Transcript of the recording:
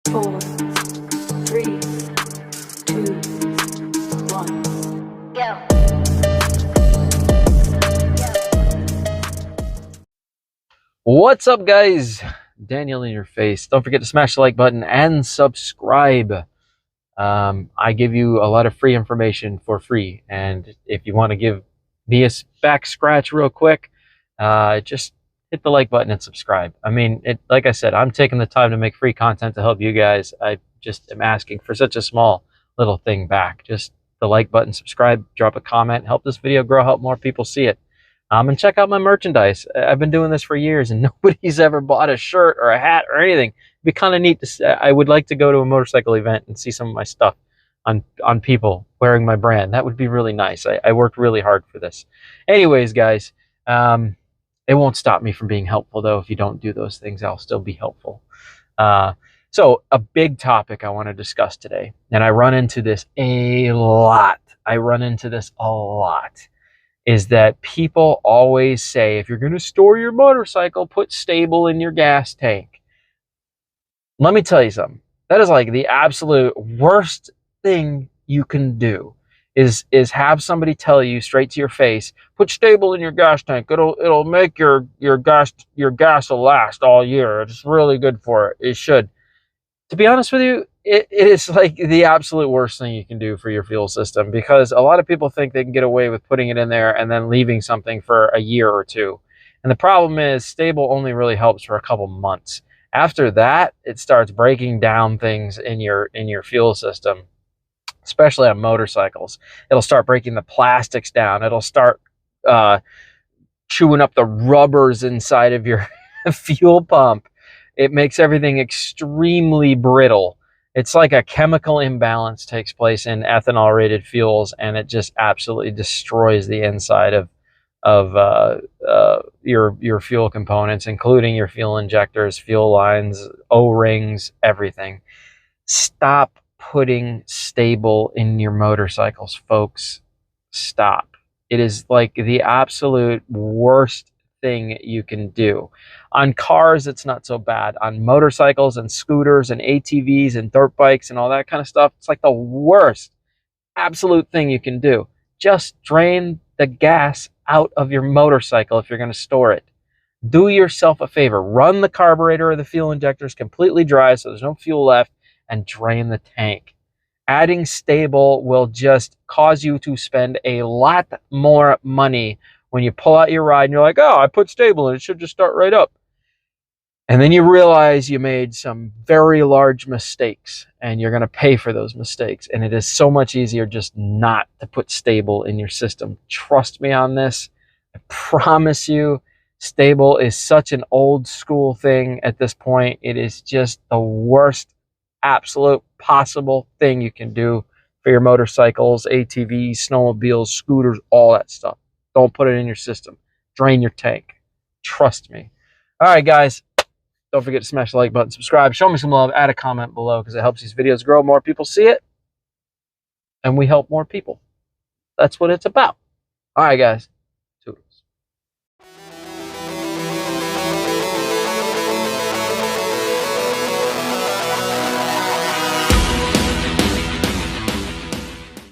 4, 3, 2, 1. Go. What's up, guys? Daniel in your face. Don't forget to smash the like button and subscribe. I give you a lot of free information for free, and if you want to give me a back scratch real quick, just hit the like button and subscribe. I mean, like I said, I'm taking the time to make free content to help you guys. I just am asking for such a small little thing back. Just the like button, subscribe, drop a comment, help this video grow, help more people see it. And check out my merchandise. I've been doing this for years, and nobody's ever bought a shirt or a hat or anything. It'd be kind of neat to. I would like to go to a motorcycle event and see some of my stuff on people wearing my brand. That would be really nice. I worked really hard for this. Anyways, guys, it won't stop me from being helpful, though. If you don't do those things, I'll still be helpful. So a big topic I want to discuss today, and I run into this a lot. Is that people always say, if you're going to store your motorcycle, put Sta-Bil in your gas tank. Let me tell you something. That is like the absolute worst thing you can do is have somebody tell you straight to your face, put Sta-Bil in your gas tank. It'll make your gas will last all year. It's really good for it. It should. To be honest with you, it is like the absolute worst thing you can do for your fuel system, because a lot of people think they can get away with putting it in there and then leaving something for a year or two. And the problem is Sta-Bil only really helps for a couple months. After that, it starts breaking down things in your fuel system, especially on motorcycles. It'll start breaking the plastics down. It'll start chewing up the rubbers inside of your fuel pump. It makes everything extremely brittle. It's like a chemical imbalance takes place in ethanol-rated fuels, and it just absolutely destroys the inside of your fuel components, including your fuel injectors, fuel lines, O-rings, everything. Stop putting Sta-Bil in your motorcycles, folks. Stop. It is like the absolute worst thing you can do. On cars, it's not so bad. On motorcycles and scooters and ATVs and dirt bikes and all that kind of stuff, it's like the worst absolute thing you can do. Just drain the gas out of your motorcycle if you're going to store it. Do yourself a favor. Run the carburetor or the fuel injectors completely dry so there's no fuel left, and drain the tank. Adding Sta-Bil will just cause you to spend a lot more money when you pull out your ride and you're like, oh, I put Sta-Bil in, it should just start right up. And then you realize you made some very large mistakes, and you're going to pay for those mistakes. And it is so much easier just not to put Sta-Bil in your system. Trust me on this. I promise you, Sta-Bil is such an old school thing at this point. It is just the worst absolute possible thing you can do for your motorcycles, ATVs, snowmobiles, scooters, all that stuff. Don't put it in your system. Drain your tank. Trust me. All right, guys. Don't forget to smash the like button, subscribe, show me some love, add a comment below, because it helps these videos grow. More people see it, and we help more people. That's what it's about. All right, guys.